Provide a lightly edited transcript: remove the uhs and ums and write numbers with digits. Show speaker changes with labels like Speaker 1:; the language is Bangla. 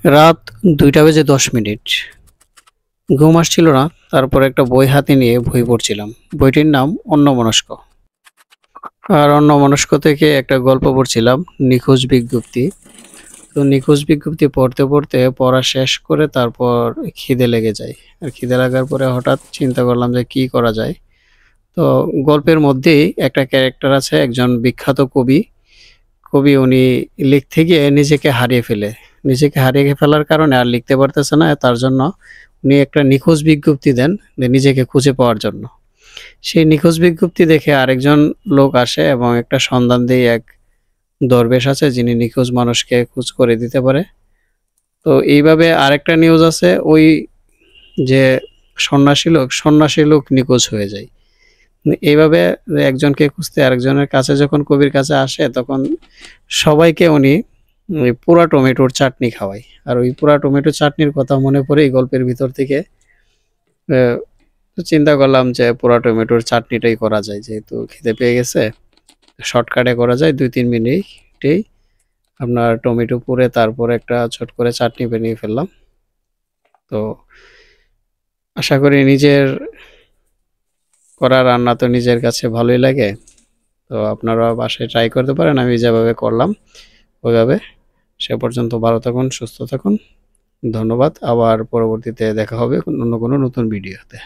Speaker 1: রাত 2টা বেজে 10 মিনিট। ঘুম আসছিল না, তারপরে একটা বই হাতে নিয়ে বই পড়ছিলাম। বইটির নাম অন্যমনস্ক। আর অন্যমনস্ক থেকে একটা গল্প পড়ছিলাম, নিখোঁজ বিজ্ঞপ্তি। তো নিখোঁজ বিজ্ঞপ্তি পড়তে পড়তে পড়া শেষ করে তারপর খিদে লেগে যায়। আর খিদে লাগার পরে হঠাৎ চিন্তা করলাম যে কি করা যায়। তো গল্পের মধ্যেই একটা ক্যারেক্টার আছে, একজন বিখ্যাত কবি। উনি লিখতে গিয়ে নিজেকে হারিয়ে ফেলে। নিজেকে হারিয়ে ফেলার কারণে আর লিখতে পারতেছে না। তার জন্য উনি একটা নিখোঁজ বিজ্ঞপ্তি দেন যে নিজেকে খুঁজে পাওয়ার জন্য। সেই নিখোঁজ বিজ্ঞপ্তি দেখে আরেকজন লোক আসে এবং একটা সন্ধান দেয়। এক দরবেশ আছে যিনি নিখোঁজ মানুষকে খোঁজ করে দিতে পারে। তো এইভাবে আরেকটা নিউজ আছে, ওই যে সন্ন্যাসী লোক নিখোঁজ হয়ে যায়। এইভাবে একজনকে খুঁজতে আরেকজনের কাছে যখন কবির কাছে আসে, তখন সবাইকে উনি ওই পোড়া টমেটোর চাটনি খাওয়ায়। আর ওই পোড়া টমেটো চাটনির কথা মনে পড়ে এই গল্পের ভিতর থেকে তো চিন্তা করলাম যে পোড়া টমেটোর চাটনিটাই করা যায়, যেহেতু খিদে পেয়ে গেছে। শর্টকাটে করা যায়, 2-3 মিনিটেই আপনার টমেটো পুড়ে তারপর একটা ছোট করে চাটনি বানিয়ে ফেললাম। তো আশা করি নিজের করা রান্না তো নিজের কাছে ভালোই লাগে। তো আপনারা বাসায় ট্রাই করতে পারেন, আমি যেভাবে করলাম ওইভাবে। সে পর্যন্ত ভালো থাকুন, সুস্থ থাকুন। ধন্যবাদ। আবার পরবর্তীতে দেখা হবে অন্য কোনো নতুন ভিডিওতে।